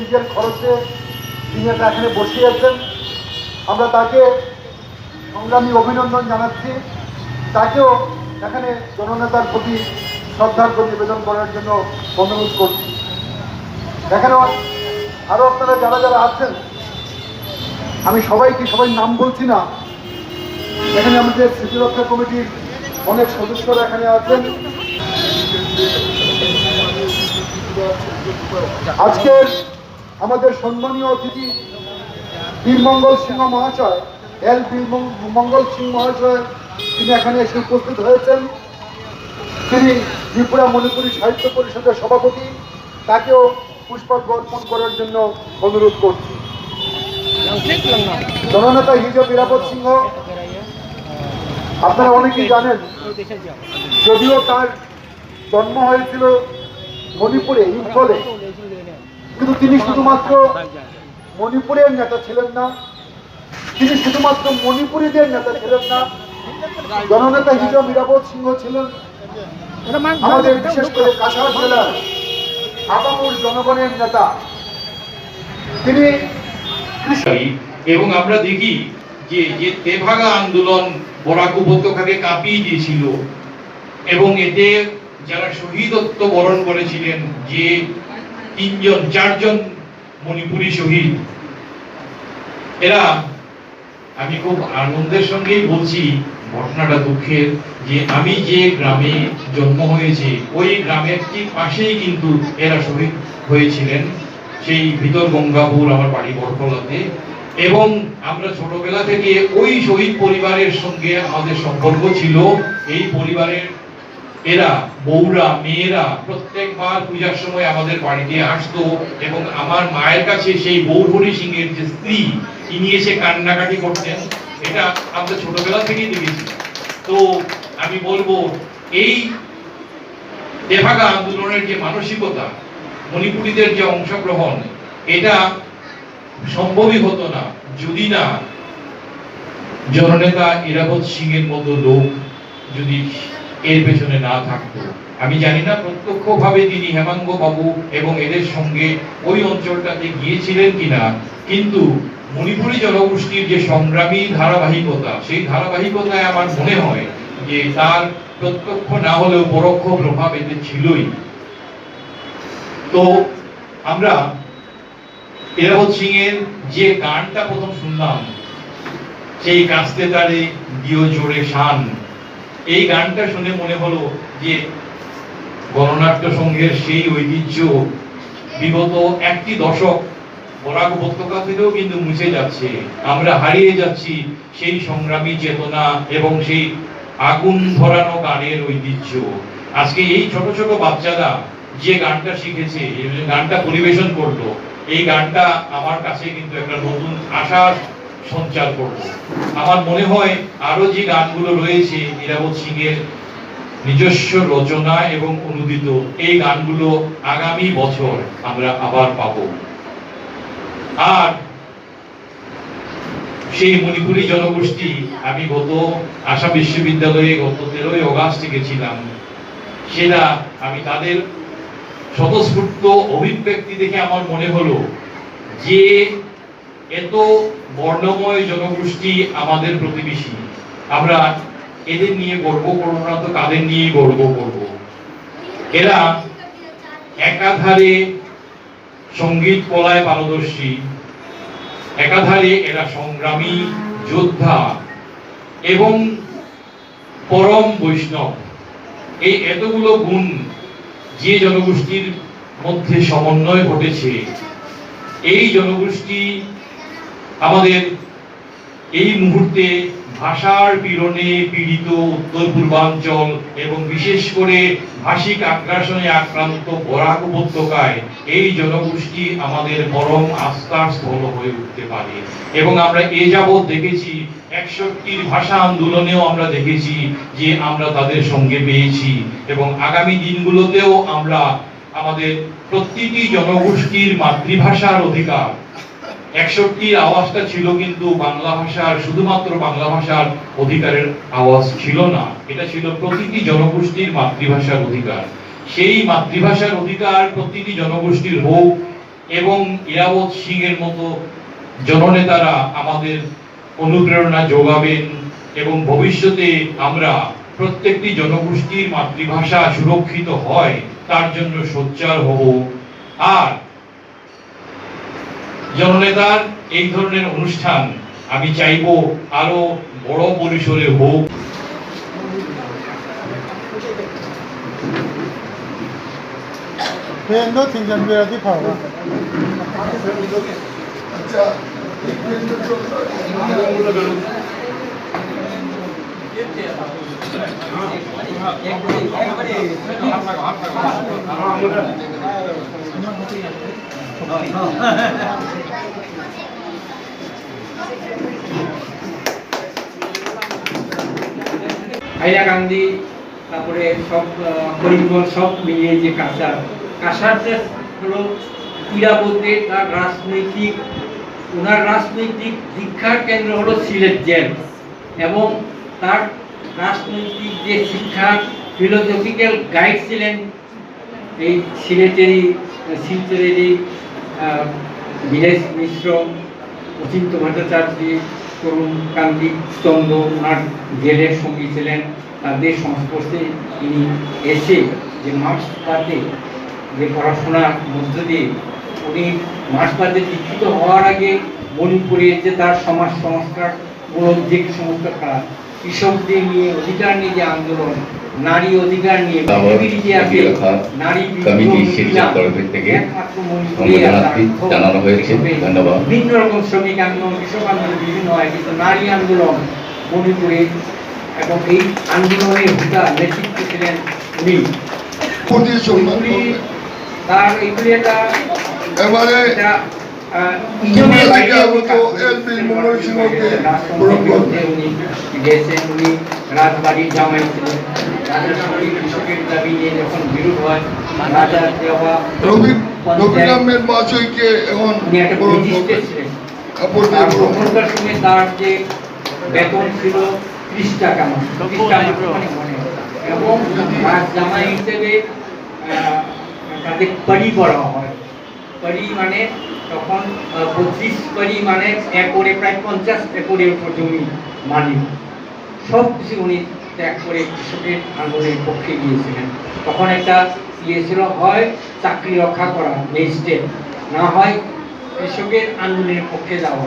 নিজের খরচে তিনি এটা এখানে বসিয়েছেন। আমরা তাকে সংগ্রামী অভিনন্দন জানাচ্ছি। তাকেও এখানে জননেতার প্রতি শ্রদ্ধার্ঘ্য নিবেদন করার জন্য অনুরোধ করছি। এখানে আরো আপনারা যারা যারা আছেন, আমি সবাই নাম বলছি না, এখানে আমাদের স্মৃতিরক্ষা কমিটির অনেক সদস্যরা এখানে আছেন। আজকের আমাদের সম্মানীয় অতিথি বীরমঙ্গল সিংহ মহাশয়, বীরমঙ্গল সিংহ মহাশয়, তিনি এখানে এসে উপস্থিত হয়েছেন। তিনি ত্রিপুরা মণিপুরী সাহিত্য পরিষদের সভাপতি, তাকেও পুষ্পার্ঘ্য অর্পণ করার জন্য অনুরোধ করছি। জননেতা হিজব নিরাপদ সিংহ, আপনারা অনেকেই জানেন, যদিও তার জন্ম হয়েছিল মণিপুরে, ইম্ফলে, কিন্তু তিনি শুধুমাত্র মণিপুরের নেতা ছিলেন না, তিনি শুধুমাত্র মণিপুরীদের নেতা ছিলেন না। জননেতা হিজব নিরাপদ সিংহ ছিলেন আমাদের বিশেষ করে কাছাড় জেলার আপামর জনগণের নেতা। তিনি এবং আমরা দেখি যে তেভাগা আন্দোলন বরাক উপত্যকাকে কাঁপিয়ে দিয়েছিল এবং এতে যারা শহীদত্ব বরণ করেছিলেন, যে চারজন মণিপুরী শহীদ, এরা, আমি খুব আনন্দের সঙ্গেই বলছি, ঘটনাটা দুঃখের, যে আমি যে গ্রামে জন্ম হয়েছে ওই গ্রামের ঠিক পাশেই কিন্তু এরা শহীদ হয়েছিলেন, সেই ভিতর গঙ্গাপুর, আমার বাড়ি বরকলাতে। এবং আমরা ছোটবেলা থেকে ওই শহীদ পরিবারের সঙ্গে আমাদের সম্পর্ক ছিল। এই পরিবারের এরা, বউরা, মেয়েরা প্রত্যেকবার পূজার সময় আমাদের বাড়িতে আসতো এবং আমার মায়ের কাছে সেই বৌহরি সিংহের যে স্ত্রী, ইনি এসে কান্নাকাটি করতেন। এটা আমরা ছোটবেলা থেকেই দেখেছি। তো আমি বলবো, এই তেভাগা আন্দোলনের যে মানসিকতা, মণিপুরীদের যে অংশগ্রহণ, এটা সম্ভবই হতো না যদি না জননেতা ইরাবত সিংহের মতো লোক যদি এর পেছনে না থাকতো। আমি জানি না প্রত্যক্ষভাবে তিনি হেমাঙ্গ বাবু এবং এদের সঙ্গে ওই অঞ্চলটাতে গিয়েছিলেন কিনা, কিন্তু মণিপুরী জনগোষ্ঠীর যে সংগ্রামী ধারাবাহিকতা, সেই ধারাবাহিকতায় আমার মনে হয় যে তার প্রত্যক্ষ না হলেও পরোক্ষ প্রভাব এতে ছিলই। তো আমরা ইরাবত সিংহের যে গানটা প্রথম শুনলাম, সেই কাস্তে তারে দিও জোরে শান, এই গানটা শুনে মনে হলো যে গণনাট্য সংঘের সেই ঐতিহ্য বিগত একটি দশক বরাক উপত্যকা থেকেও কিন্তু মুছে যাচ্ছে। আমরা হারিয়ে যাচ্ছি সেই সংগ্রামী চেতনা এবং সেই আগুন ধরানো গানের ঐতিহ্য। আজকে এই ছোট ছোট বাচ্চারা যে গানটা শিখেছে, গানটা পরিবেশন করলো, এই গানটা আমার কাছে কিন্তু একটা নতুন আশার সঞ্চার করলো। আমার মনে হয় আরো যে গানগুলো রয়েছে ইরাবত সিংহের নিজস্ব রচনা এবং অনুদিত, এই গানগুলো আগামী বছর আমরা আবার পাবো। আর সেই মণিপুরী জনগোষ্ঠী, আমি গত আসাম বিশ্ববিদ্যালয়ে গত 13ই অগাস্ট গেছিলাম, সেটা আমি তাদের স্বতঃস্ফূর্ত অভিব্যক্তি দেখে আমার মনে হলো যে এত বর্ণময় জনগোষ্ঠী আমাদের প্রতিবেশী, আমরা এদের নিয়ে গর্ব করবো না তো কাদের নিয়ে গর্ব করব। এরা একাধারে সঙ্গীত কলায় পারদর্শী, একাধারে এরা সংগ্রামী যোদ্ধা এবং পরম বৈষ্ণব। এই এতগুলো গুণ যে জনগোষ্ঠীর মধ্যে সমন্বয় ঘটেছে, এই জনগোষ্ঠী আমাদের এই মুহূর্তে ভাষার পীড়নে পীড়িত উত্তর পূর্বাঞ্চল এবং বিশেষ করে ভাষিক আগ্রাসনে আক্রান্ত বরাক উপত্যকায় এই জনগোষ্ঠী আমাদের পরম আস্থার স্থল হয়ে উঠতে পারে। এবং আমরা এ যাবৎ দেখেছি 61 ভাষা আন্দোলনেও আমরা দেখেছি যে আমরা তাদের সঙ্গে পেয়েছি, এবং আগামী দিনগুলোতেও আমরা আমাদের প্রতিটি জনগোষ্ঠীর মাতৃভাষার অধিকার, 61 আওয়াজটা ছিল কিন্তু বাংলা ভাষার, শুধুমাত্র বাংলা ভাষার অধিকারের আওয়াজ ছিল না, এটা ছিল প্রতিটি জনগোষ্ঠীর মাতৃভাষার অধিকার। সেই মাতৃভাষার অধিকার প্রতিটি জনগোষ্ঠীর হোক, এবং ইরাবত সিংয়ের মতো জননেতারা আমাদের অনুপ্রেরণা যোগাবেন এবং ভবিষ্যতে আমরা প্রত্যেকটি জনগোষ্ঠীর মাতৃভাষা সুরক্ষিত হয় তার জন্য সোচ্চার হব। আর জননেতার এই ধরনের অনুষ্ঠান আমি চাইব আরো বড় পরিসরে হোক। 팬도 팀장비라도 봐봐. হাইলাকান্দি তারপরে সব করিমগঞ্জ সব মিলিয়ে যে কাঁসারটা হলো ইরাবতের তার ওনার রাজনৈতিক দীক্ষার কেন্দ্র হলো সিলেট জেল এবং তার রাজনৈতিক যে শিক্ষা ফিলোসফিক্যাল গাইড ছিলেন এই শিলচরেরই বিদেশ মিশ্র অচিন্ত ভট্টাচার্য, তরুণ কান্তি চন্দ্র ওনার জেলের সঙ্গী ছিলেন। তাদের সংস্পর্শে তিনি এসে যে মার্ক্সবাদে যে পড়াশোনার মধ্য দিয়ে উনি মার্ক্সবাদে দীক্ষিত হওয়ার আগে মণিপুরে যে তার সমাজ সংস্কারমূলক যে সমস্ত কাজ, কৃষকদের নিয়ে অধিকার নিয়ে যে আন্দোলন, নারী অধিকার নিয়ে পৃথিবীর ইতিহাসে নারী জানানো হয়েছে। ধন্যবাদ। বিভিন্ন রকম শ্রমিক আন্দোলন, কৃষক আন্দোলন বিভিন্ন হয়, কিন্তু নারী আন্দোলন মণিপুরে এবং এই আন্দোলনের নেতৃত্ব ছিলেন উনি। তার এইগুলি একটা এবারে উনি রাজবাড়ির জামাই ছিলেন। রাজার সঙ্গে কৃষকের দাবি নিয়ে যখন বিরোধ হয়, রাজা দেওয়া রবিরামের মাছইকে এখন উনি একটা ম্যাজিস্ট্রেট ছিলেন। আর তখনকার সময় তার যে বেতন ছিল 30 টাকা মাস, 30 টাকা মানে মনে এবং রাজ জামাই হিসেবে তাদের পরি পড়া হয়। পরি মানে তখন 25 পরি মানে একরে প্রায় 50 একরের উপর জমি মালিক। সব কিছু উনি ত্যাগ করে কৃষকের আন্দোলনের পক্ষে গিয়েছিলেন। তখন একটা ছিল, হয় চাকরি রক্ষা করা ম্যাজিস্ট্রেট, না হয় কৃষকের আন্দোলনের পক্ষে যাওয়া।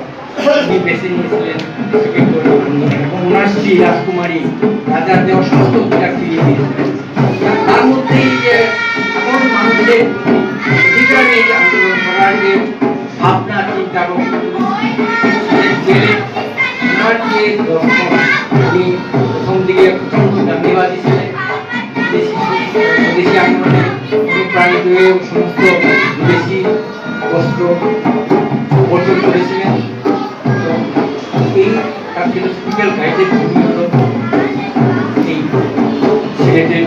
উনি বেছে নিয়েছিলেন কৃষকের আন্দোলন এবং ওনার স্ত্রী রাজকুমারী রাজার দেওয়া সমস্ত অধিকার ফিরিয়ে দিয়েছিলেন। তার মধ্যেই যে এখন মানুষের অধিকার নিয়ে যে আন্দোলন করার যে ভাবনা চিন্তা জেলে ওনার যে দর্শন, উনি প্রথম দিকে গান্ধীবাদী ছিলেন। বিদেশি আন্দোলনে অনুপ্রাণিত হয়ে সমস্ত বিদেশি বস্ত্র বর্জন করেছিলেন। এই তার ফিলোসফিক্যাল গাইডের ভূমি হল এই সিলেটের